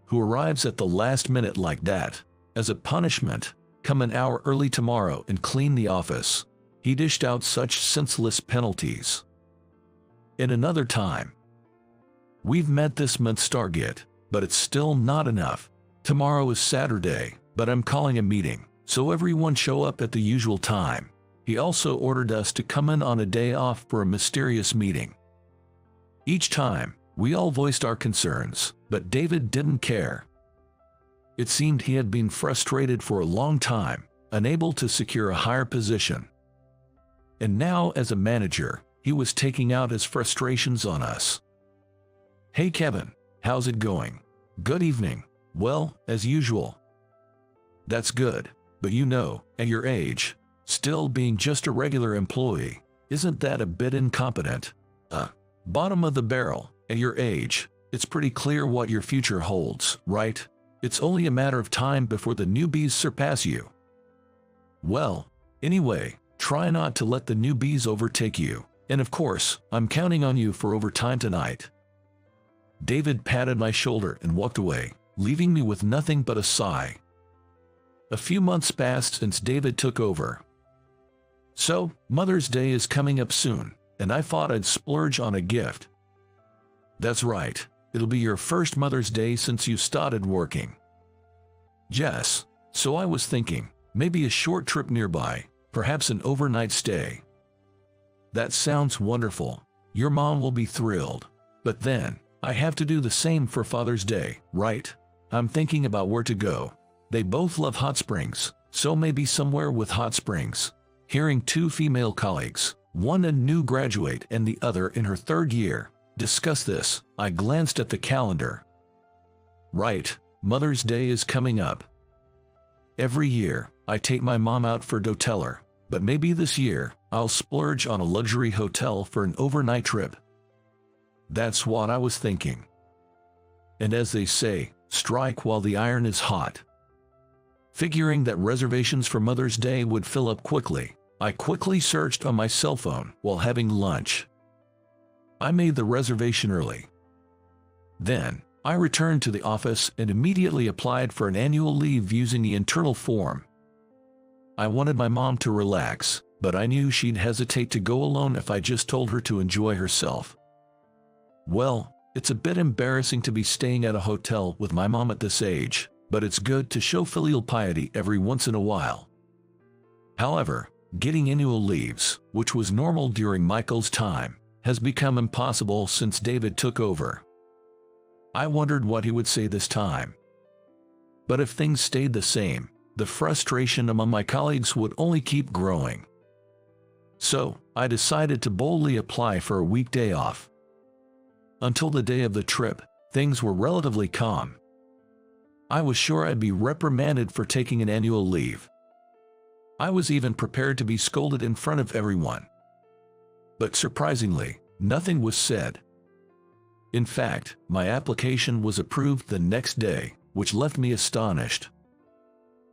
Who arrives at the last minute like that? As a punishment, come an hour early tomorrow and clean the office. He dished out such senseless penalties. In another time, "We've met this month's target, but it's still not enough. Tomorrow is Saturday, but I'm calling a meeting, so everyone show up at the usual time." He also ordered us to come in on a day off for a mysterious meeting. Each time, we all voiced our concerns, but David didn't care. It seemed he had been frustrated for a long time, unable to secure a higher position. And now, as a manager, he was taking out his frustrations on us. "Hey Kevin, how's it going?" "Good evening." "Well, as usual." "That's good, but you know, at your age, still being just a regular employee, isn't that a bit incompetent?" Bottom of the barrel, at your age, it's pretty clear what your future holds, right? It's only a matter of time before the newbies surpass you." "Well, anyway, try not to let the newbies overtake you, and of course, I'm counting on you for overtime tonight." David patted my shoulder and walked away, leaving me with nothing but a sigh. A few months passed since David took over. So, Mother's Day is coming up soon, and I thought I'd splurge on a gift. "That's right, it'll be your first Mother's Day since you started working." "Yes, so I was thinking, maybe a short trip nearby, perhaps an overnight stay." "That sounds wonderful. Your mom will be thrilled. But then, I have to do the same for Father's Day, right? I'm thinking about where to go. They both love hot springs, so maybe somewhere with hot springs." Hearing two female colleagues, one a new graduate and the other in her third year, discuss this, I glanced at the calendar. Right, Mother's Day is coming up. Every year, I take my mom out for doTERRA, but maybe this year, I'll splurge on a luxury hotel for an overnight trip. That's what I was thinking. And as they say, strike while the iron is hot. Figuring that reservations for Mother's Day would fill up quickly, I quickly searched on my cell phone while having lunch. I made the reservation early. Then, I returned to the office and immediately applied for an annual leave using the internal form. I wanted my mom to relax, but I knew she'd hesitate to go alone if I just told her to enjoy herself. Well, it's a bit embarrassing to be staying at a hotel with my mom at this age, but it's good to show filial piety every once in a while. However, getting annual leaves, which was normal during Michael's time, has become impossible since David took over. I wondered what he would say this time. But if things stayed the same, the frustration among my colleagues would only keep growing. So, I decided to boldly apply for a weekday off. Until the day of the trip, things were relatively calm. I was sure I'd be reprimanded for taking an annual leave. I was even prepared to be scolded in front of everyone. But surprisingly, nothing was said. In fact, my application was approved the next day, which left me astonished.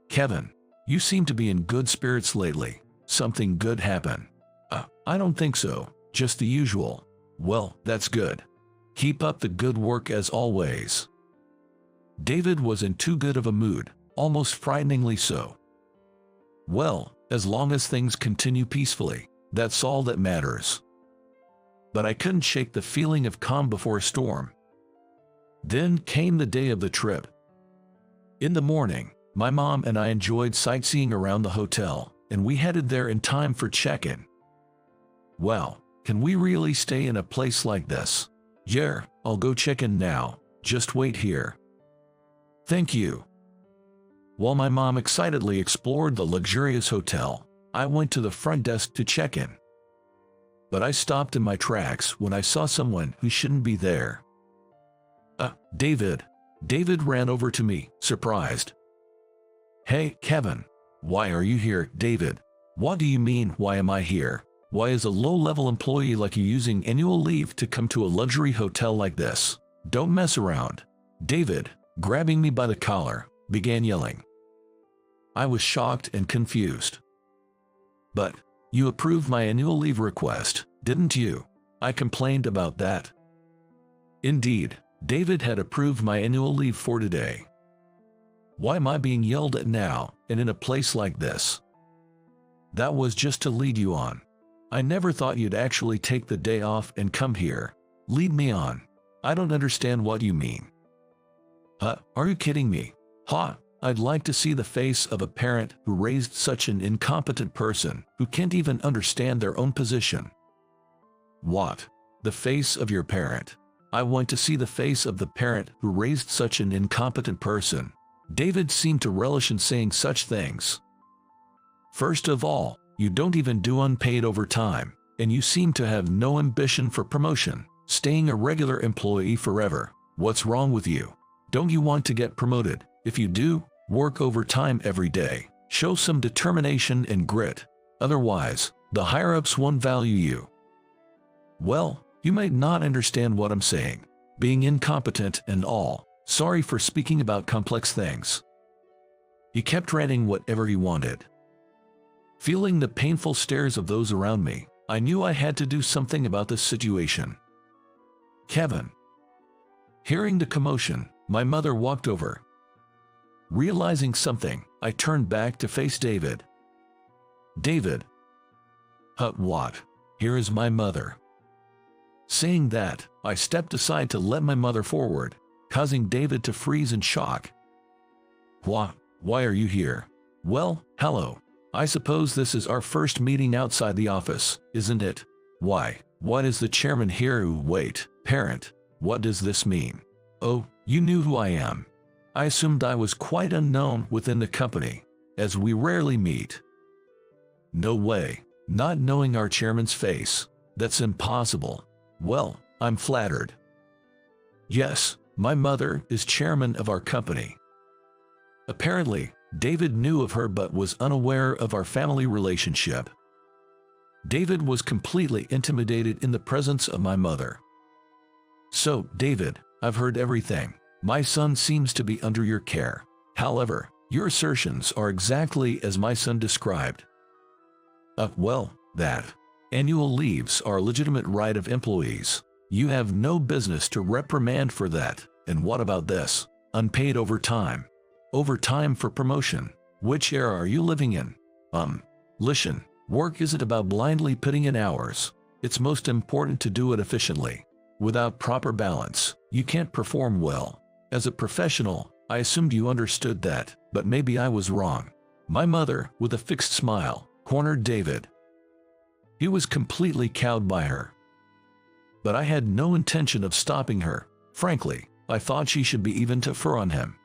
"Kevin, you seem to be in good spirits lately. Something good happened?" I don't think so, just the usual." "Well, that's good. Keep up the good work as always." David was in too good of a mood, almost frighteningly so. "Well, As long as things continue peacefully, that's all that matters. But I couldn't shake the feeling of calm before a storm. Then came the day of the trip. In the morning, my mom and I enjoyed sightseeing around the hotel, and we headed there in time for check-in. Wow, can we really stay in a place like this? Yeah, I'll go check in now. Just wait here. Thank you. While my mom excitedly explored the luxurious hotel, I went to the front desk to check in. But I stopped in my tracks when I saw someone who shouldn't be there. David. David ran over to me, surprised. Hey, Kevin. Why are you here, David? What do you mean, why am I here? Why is a low-level employee like you using annual leave to come to a luxury hotel like this? Don't mess around. David, grabbing me by the collar, began yelling. I was shocked and confused. But, you approved my annual leave request, didn't you? I complained about that. Indeed, David had approved my annual leave for today. Why am I being yelled at now, and in a place like this? That was just to lead you on. I never thought you'd actually take the day off and come here. Lead me on. I don't understand what you mean. Are you kidding me? I'd like to see the face of a parent who raised such an incompetent person who can't even understand their own position. What? The face of your parent? I want to see the face of the parent who raised such an incompetent person. David seemed to relish in saying such things. First of all, you don't even do unpaid overtime, and you seem to have no ambition for promotion, staying a regular employee forever. What's wrong with you? Don't you want to get promoted? If you do, work overtime every day. Show some determination and grit. Otherwise, the higher-ups won't value you. Well, you might not understand what I'm saying. Being incompetent and all. Sorry for speaking about complex things. He kept ranting whatever he wanted. Feeling the painful stares of those around me, I knew I had to do something about this situation. Kevin. Hearing the commotion, my mother walked over. Realizing something, I turned back to face David. David. What? Here is my mother. Saying that, I stepped aside to let my mother forward, causing David to freeze in shock. Why are you here? Well, hello. I suppose this is our first meeting outside the office, isn't it? Why? What is the chairman here? Wait, parent, what does this mean? Oh, you knew who I am. I assumed I was quite unknown within the company, as we rarely meet. No way, not knowing our chairman's face. That's impossible. Well, I'm flattered. Yes, my mother is chairman of our company. Apparently, David knew of her but was unaware of our family relationship. David was completely intimidated in the presence of my mother. So, David, I've heard everything. My son seems to be under your care. However, your assertions are exactly as my son described. That annual leaves are a legitimate right of employees. You have no business to reprimand for that. And what about this? Unpaid overtime. Overtime for promotion. Which era are you living in? Listen, work isn't about blindly putting in hours. It's most important to do it efficiently. Without proper balance, you can't perform well. As a professional, I assumed you understood that, but maybe I was wrong. My mother, with a fixed smile, cornered David. He was completely cowed by her. But I had no intention of stopping her. Frankly, I thought she should be even tougher on him.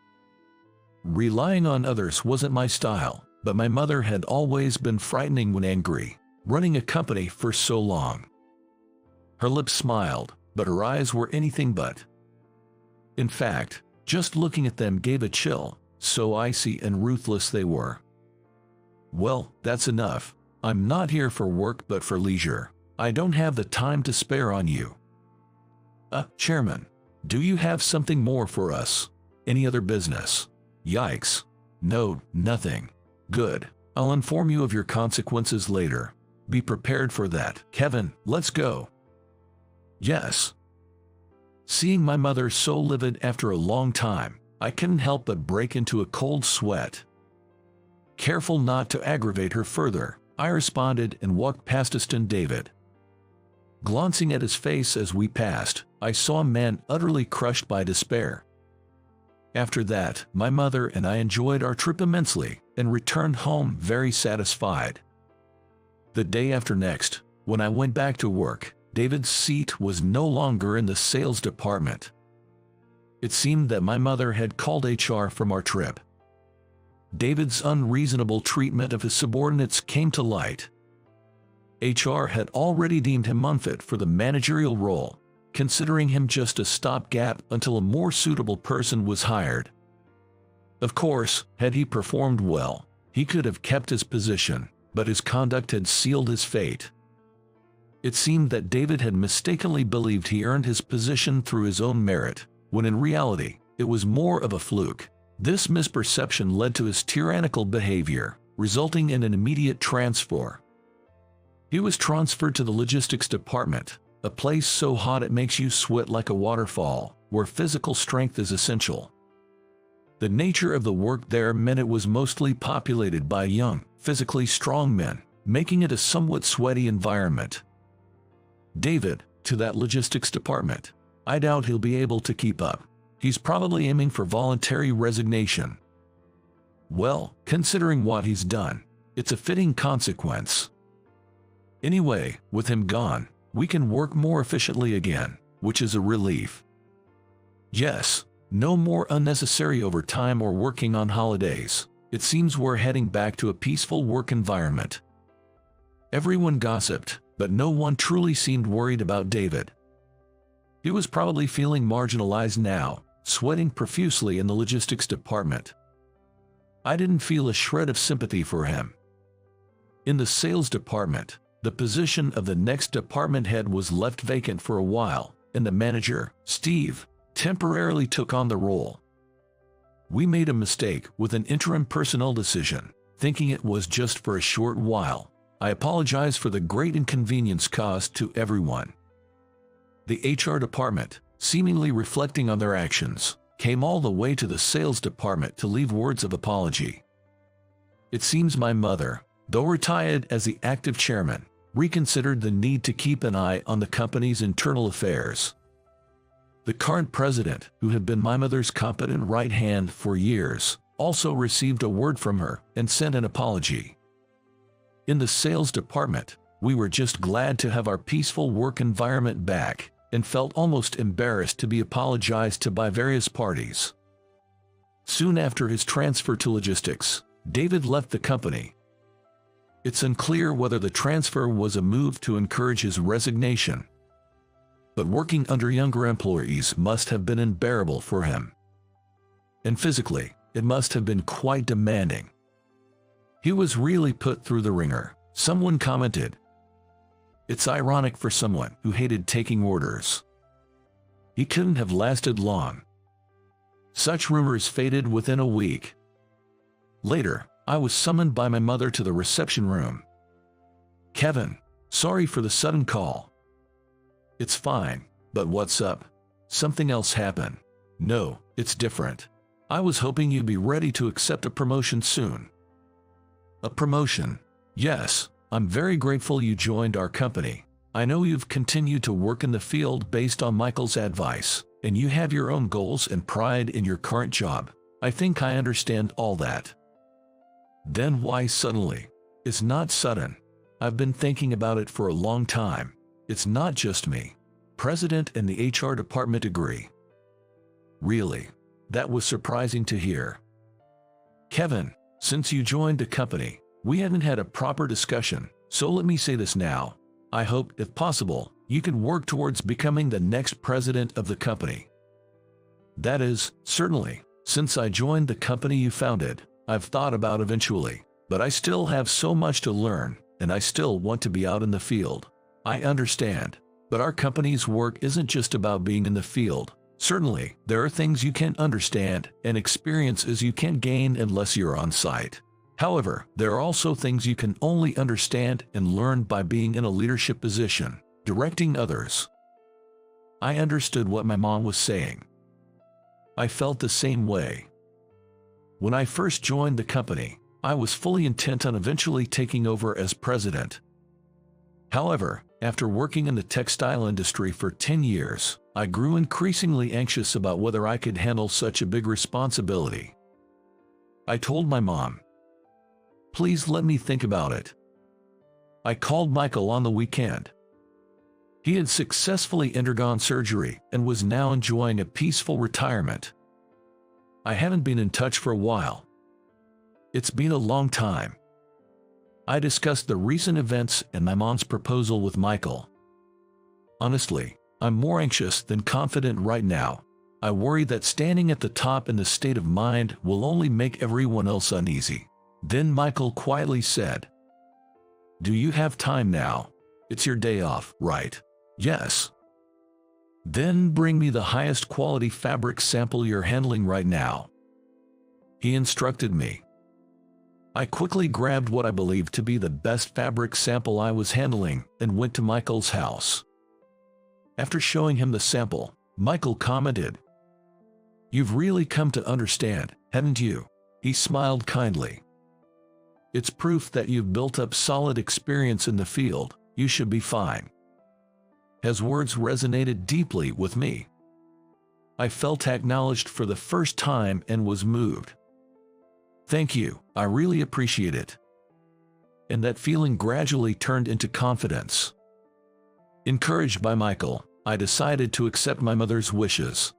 Relying on others wasn't my style, but my mother had always been frightening when angry, running a company for so long. Her lips smiled, but her eyes were anything but. In fact, just looking at them gave a chill, so icy and ruthless they were. Well, that's enough. I'm not here for work but for leisure. I don't have the time to spare on you. Chairman, do you have something more for us? Any other business? Yikes. No, nothing. Good. I'll inform you of your consequences later. Be prepared for that. Kevin, let's go. Yes. Seeing my mother so livid after a long time, I couldn't help but break into a cold sweat. Careful not to aggravate her further, I responded and walked past David. Glancing at his face as we passed, I saw a man utterly crushed by despair. After that, my mother and I enjoyed our trip immensely and returned home very satisfied. The day after next, when I went back to work, David's seat was no longer in the sales department. It seemed that my mother had called HR from our trip. David's unreasonable treatment of his subordinates came to light. HR had already deemed him unfit for the managerial role, considering him just a stopgap until a more suitable person was hired. Of course, had he performed well, he could have kept his position, but his conduct had sealed his fate. It seemed that David had mistakenly believed he earned his position through his own merit, when in reality, it was more of a fluke. This misperception led to his tyrannical behavior, resulting in an immediate transfer. He was transferred to the logistics department, a place so hot it makes you sweat like a waterfall, where physical strength is essential. The nature of the work there meant it was mostly populated by young, physically strong men, making it a somewhat sweaty environment. David, to that logistics department. I doubt he'll be able to keep up. He's probably aiming for voluntary resignation. Well, considering what he's done, it's a fitting consequence. Anyway, with him gone, we can work more efficiently again, which is a relief. Yes, no more unnecessary overtime or working on holidays. It seems we're heading back to a peaceful work environment. Everyone gossiped, but no one truly seemed worried about David. He was probably feeling marginalized now, sweating profusely in the logistics department. I didn't feel a shred of sympathy for him. In the sales department, the position of the next department head was left vacant for a while, and the manager, Steve, temporarily took on the role. We made a mistake with an interim personnel decision, thinking it was just for a short while. I apologize for the great inconvenience caused to everyone. The HR department, seemingly reflecting on their actions, came all the way to the sales department to leave words of apology. It seems my mother, though retired as the active chairman, reconsidered the need to keep an eye on the company's internal affairs. The current president, who had been my mother's competent right hand for years, also received a word from her and sent an apology. In the sales department, we were just glad to have our peaceful work environment back, and felt almost embarrassed to be apologized to by various parties. Soon after his transfer to logistics, David left the company. It's unclear whether the transfer was a move to encourage his resignation, but working under younger employees must have been unbearable for him. And physically, it must have been quite demanding. He was really put through the ringer, someone commented. It's ironic for someone who hated taking orders. He couldn't have lasted long. Such rumors faded within a week. Later, I was summoned by my mother to the reception room. Kevin, sorry for the sudden call. It's fine, but what's up? Something else happened. No, it's different. I was hoping you'd be ready to accept a promotion soon. A promotion? Yes, I'm very grateful you joined our company. I know you've continued to work in the field based on Michael's advice, and you have your own goals and pride in your current job. I think I understand all that. Then why suddenly? It's not sudden. I've been thinking about it for a long time. It's not just me. President and the HR department agree. Really? That was surprising to hear. Kevin, since you joined the company, we haven't had a proper discussion, so let me say this now. I hope, if possible, you can work towards becoming the next president of the company. That is, certainly, since I joined the company you founded, I've thought about eventually, but I still have so much to learn, and I still want to be out in the field. I understand, but our company's work isn't just about being in the field. Certainly, there are things you can't understand and experiences you can't gain unless you're on site. However, there are also things you can only understand and learn by being in a leadership position, directing others. I understood what my mom was saying. I felt the same way. When I first joined the company, I was fully intent on eventually taking over as president. However, after working in the textile industry for 10 years, I grew increasingly anxious about whether I could handle such a big responsibility. I told my mom, "Please let me think about it." I called Michael on the weekend. He had successfully undergone surgery and was now enjoying a peaceful retirement. I haven't been in touch for a while. It's been a long time. I discussed the recent events and my mom's proposal with Michael. Honestly, I'm more anxious than confident right now. I worry that standing at the top in the state of mind will only make everyone else uneasy. Then Michael quietly said, "Do you have time now? It's your day off, right?" "Yes." "Then bring me the highest quality fabric sample you're handling right now," he instructed me. I quickly grabbed what I believed to be the best fabric sample I was handling and went to Michael's house. After showing him the sample, Michael commented, "You've really come to understand, haven't you?" He smiled kindly. "It's proof that you've built up solid experience in the field. You should be fine." His words resonated deeply with me. I felt acknowledged for the first time and was moved. "Thank you, I really appreciate it." And that feeling gradually turned into confidence. Encouraged by Michael, I decided to accept my mother's wishes.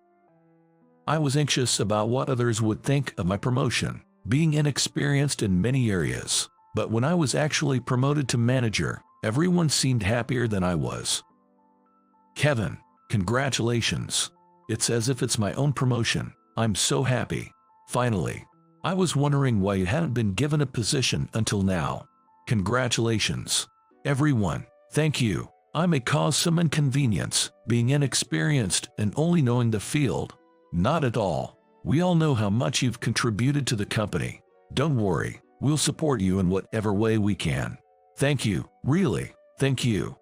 I was anxious about what others would think of my promotion, being inexperienced in many areas, but when I was actually promoted to manager, everyone seemed happier than I was. "Kevin, congratulations. It's as if it's my own promotion. I'm so happy. Finally. I was wondering why you hadn't been given a position until now. Congratulations. Everyone, thank you. I may cause some inconvenience, being inexperienced and only knowing the field." "Not at all. We all know how much you've contributed to the company. Don't worry, we'll support you in whatever way we can." "Thank you, really, thank you."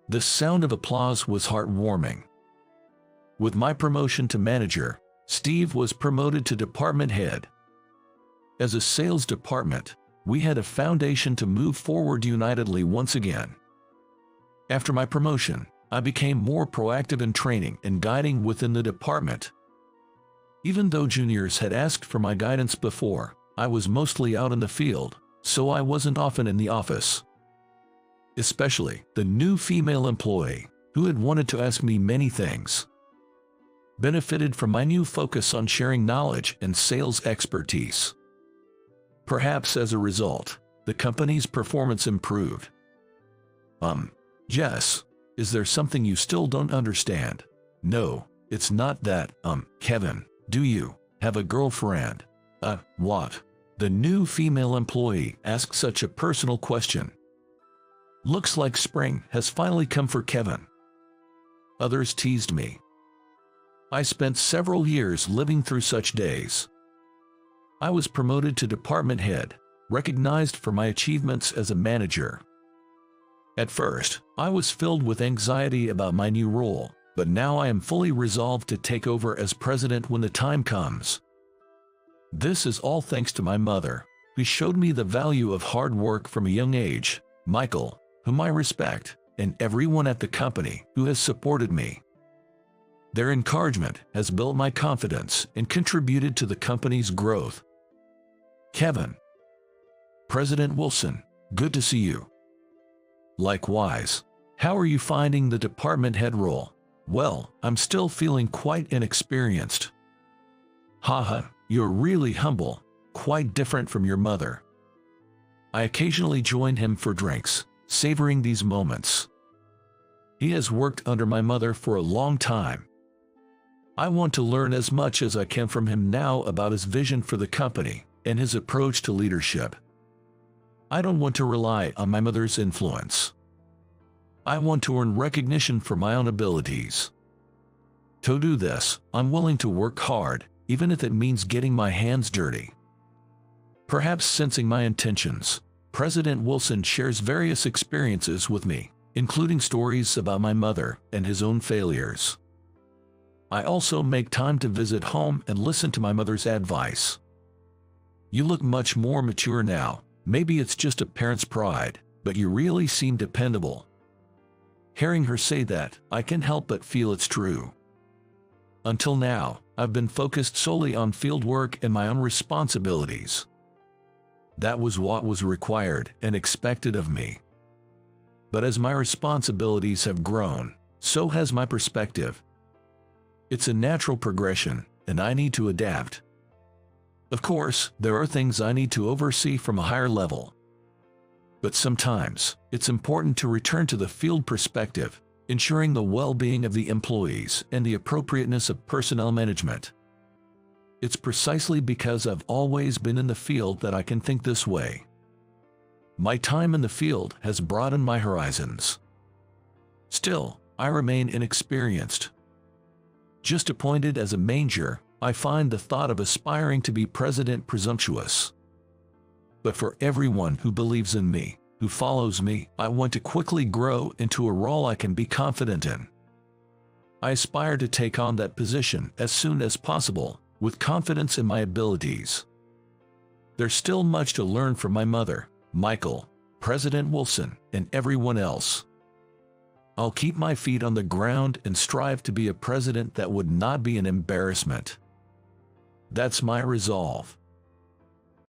The sound of applause was heartwarming. With my promotion to manager, Steve was promoted to department head. As a sales department, we had a foundation to move forward unitedly once again. After my promotion, I became more proactive in training and guiding within the department. Even though juniors had asked for my guidance before, I was mostly out in the field, so I wasn't often in the office. Especially the new female employee, who had wanted to ask me many things, benefited from my new focus on sharing knowledge and sales expertise. Perhaps as a result, the company's performance improved. Jess, is there something you still don't understand? No, it's not that, Kevin, do you have a girlfriend? What? The new female employee asked such a personal question. Looks like spring has finally come for Kevin. Others teased me. I spent several years living through such days. I was promoted to department head, recognized for my achievements as a manager. At first, I was filled with anxiety about my new role, but now I am fully resolved to take over as president when the time comes. This is all thanks to my mother, who showed me the value of hard work from a young age, Michael, whom I respect, and everyone at the company who has supported me. Their encouragement has built my confidence and contributed to the company's growth. Kevin. President Wilson, good to see you. Likewise. How are you finding the department head role? Well, I'm still feeling quite inexperienced. Haha, you're really humble, quite different from your mother. I occasionally join him for drinks, savoring these moments. He has worked under my mother for a long time. I want to learn as much as I can from him now about his vision for the company and his approach to leadership. I don't want to rely on my mother's influence. I want to earn recognition for my own abilities. To do this, I'm willing to work hard, even if it means getting my hands dirty. Perhaps sensing my intentions, President Wilson shares various experiences with me, including stories about my mother and his own failures. I also make time to visit home and listen to my mother's advice. You look much more mature now. Maybe it's just a parent's pride, but you really seem dependable." Hearing her say that, I can't help but feel it's true. Until now, I've been focused solely on field work and my own responsibilities. That was what was required and expected of me. But as my responsibilities have grown, so has my perspective. It's a natural progression, and I need to adapt. Of course, there are things I need to oversee from a higher level. But sometimes, it's important to return to the field perspective, ensuring the well-being of the employees and the appropriateness of personnel management. It's precisely because I've always been in the field that I can think this way. My time in the field has broadened my horizons. Still, I remain inexperienced. Just appointed as a major, I find the thought of aspiring to be president presumptuous. But for everyone who believes in me, who follows me, I want to quickly grow into a role I can be confident in. I aspire to take on that position as soon as possible, with confidence in my abilities. There's still much to learn from my mother, Michael, President Wilson, and everyone else. I'll keep my feet on the ground and strive to be a president that would not be an embarrassment. That's my resolve.